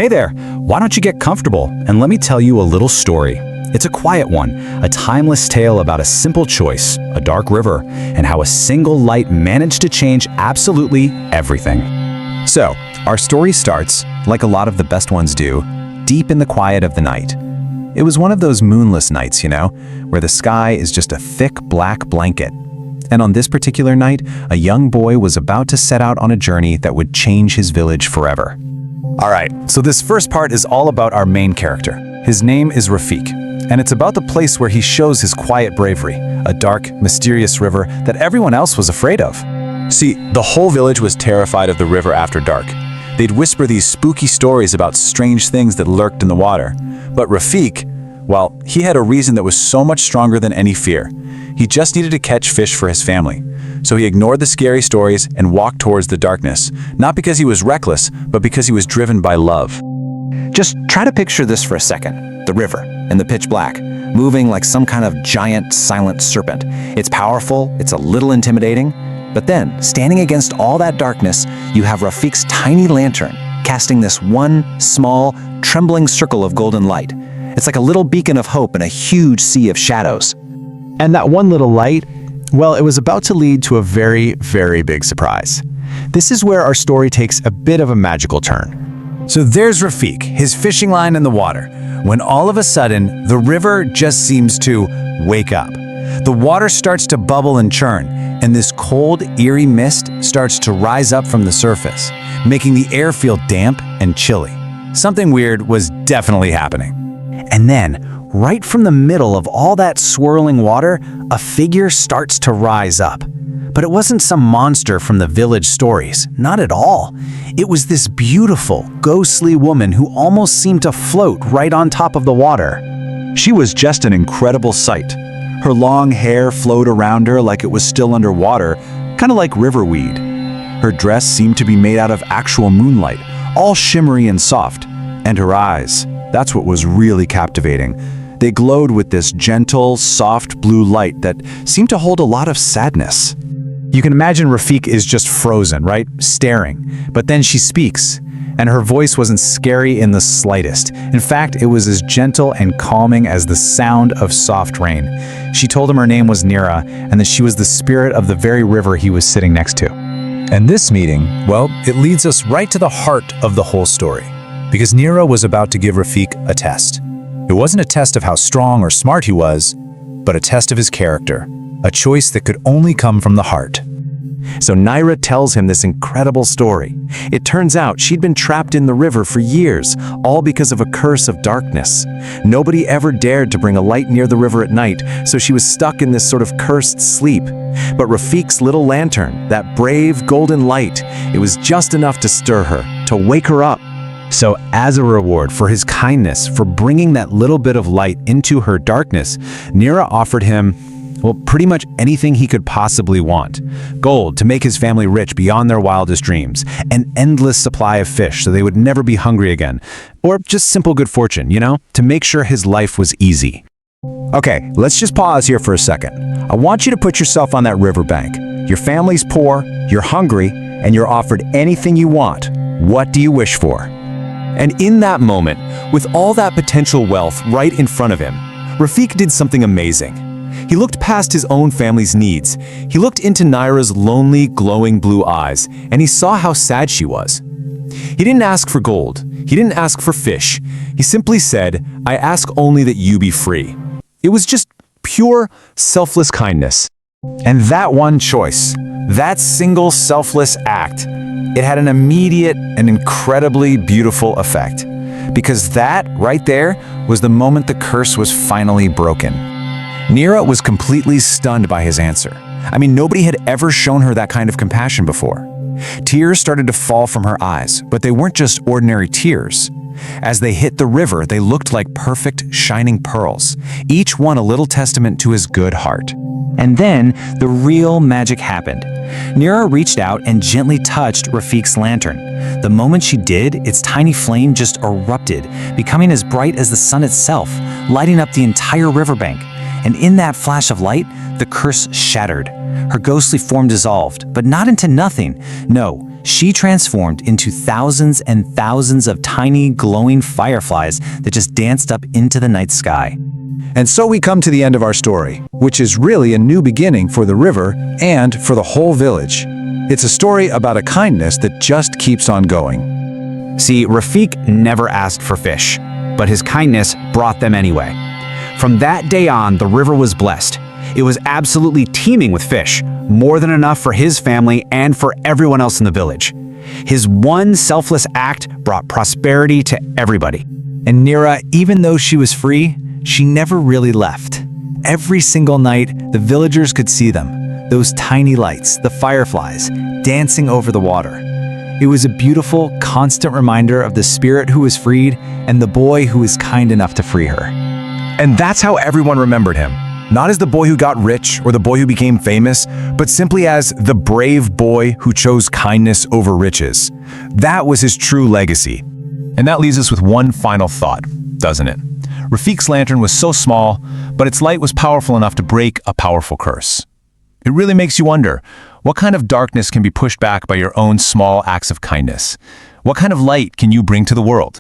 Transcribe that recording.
Hey there, why don't you get comfortable and let me tell you a little story. It's a quiet one, a timeless tale about a simple choice, a dark river, and how a single light managed to change absolutely everything. So, our story starts, like a lot of the best ones do, deep in the quiet of the night. It was one of those moonless nights, where the sky is just a thick black blanket. And on this particular night, a young boy was about to set out on a journey that would change his village forever. All right, so this first part is all about our main character. His name is Rafik, and it's about the place where he shows his quiet bravery, a dark, mysterious river that everyone else was afraid of. See, the whole village was terrified of the river after dark. They'd whisper these spooky stories about strange things that lurked in the water. But Rafik, well, he had a reason that was so much stronger than any fear. He just needed to catch fish for his family. So he ignored the scary stories and walked towards the darkness, not because he was reckless, but because he was driven by love. Just try to picture this for a second. The river, in the pitch black, moving like some kind of giant, silent serpent. It's powerful, it's a little intimidating. But then, standing against all that darkness, you have Rafik's tiny lantern, casting this one small, trembling circle of golden light. It's like a little beacon of hope in a huge sea of shadows. And that one little light, well, it was about to lead to a very, very big surprise. This is where our story takes a bit of a magical turn. So there's Rafik, his fishing line in the water, when all of a sudden, the river just seems to wake up. The water starts to bubble and churn, and this cold, eerie mist starts to rise up from the surface, making the air feel damp and chilly. Something weird was definitely happening. And then, right from the middle of all that swirling water, a figure starts to rise up. But it wasn't some monster from the village stories, not at all. It was this beautiful, ghostly woman who almost seemed to float right on top of the water. She was just an incredible sight. Her long hair flowed around her like it was still underwater, kind of like riverweed. Her dress seemed to be made out of actual moonlight, all shimmery and soft. And her eyes, that's what was really captivating. They glowed with this gentle, soft blue light that seemed to hold a lot of sadness. You can imagine Rafik is just frozen, right? Staring. But then she speaks, and her voice wasn't scary in the slightest. In fact, it was as gentle and calming as the sound of soft rain. She told him her name was Nira, and that she was the spirit of the very river he was sitting next to. And this meeting, well, it leads us right to the heart of the whole story. Because Nira was about to give Rafik a test. It wasn't a test of how strong or smart he was, but a test of his character, a choice that could only come from the heart. So Nira tells him this incredible story. It turns out she'd been trapped in the river for years, all because of a curse of darkness. Nobody ever dared to bring a light near the river at night, so she was stuck in this sort of cursed sleep. But Rafik's little lantern, that brave golden light, it was just enough to stir her, to wake her up. So as a reward for his kindness, for bringing that little bit of light into her darkness, Nira offered him, well, pretty much anything he could possibly want. Gold to make his family rich beyond their wildest dreams, an endless supply of fish so they would never be hungry again, or just simple good fortune, to make sure his life was easy. Okay, let's just pause here for a second. I want you to put yourself on that riverbank. Your family's poor, you're hungry, and you're offered anything you want. What do you wish for? And in that moment, with all that potential wealth right in front of him, Rafik did something amazing. He looked past his own family's needs. He looked into Nira's lonely, glowing blue eyes, and he saw how sad she was. He didn't ask for gold. He didn't ask for fish. He simply said, "I ask only that you be free." It was just pure, selfless kindness. And that one choice, that single selfless act, it had an immediate and incredibly beautiful effect. Because that, right there, was the moment the curse was finally broken. Nira was completely stunned by his answer. I mean, nobody had ever shown her that kind of compassion before. Tears started to fall from her eyes, but they weren't just ordinary tears. As they hit the river, they looked like perfect, shining pearls, each one a little testament to his good heart. And then, the real magic happened. Nira reached out and gently touched Rafik's lantern. The moment she did, its tiny flame just erupted, becoming as bright as the sun itself, lighting up the entire riverbank. And in that flash of light, the curse shattered. Her ghostly form dissolved, but not into nothing. No, she transformed into thousands and thousands of tiny, glowing fireflies that just danced up into the night sky. And so we come to the end of our story, which is really a new beginning for the river and for the whole village. It's a story about a kindness that just keeps on going. See, Rafik never asked for fish, but his kindness brought them anyway. From that day on, the river was blessed. It was absolutely teeming with fish, more than enough for his family and for everyone else in the village. His one selfless act brought prosperity to everybody. And Nira, even though she was free, she never really left. Every single night, the villagers could see them, those tiny lights, the fireflies, dancing over the water. It was a beautiful, constant reminder of the spirit who was freed and the boy who was kind enough to free her. And that's how everyone remembered him. Not as the boy who got rich or the boy who became famous, but simply as the brave boy who chose kindness over riches. That was his true legacy. And that leaves us with one final thought, doesn't it? Rafik's lantern was so small, but its light was powerful enough to break a powerful curse. It really makes you wonder, what kind of darkness can be pushed back by your own small acts of kindness? What kind of light can you bring to the world?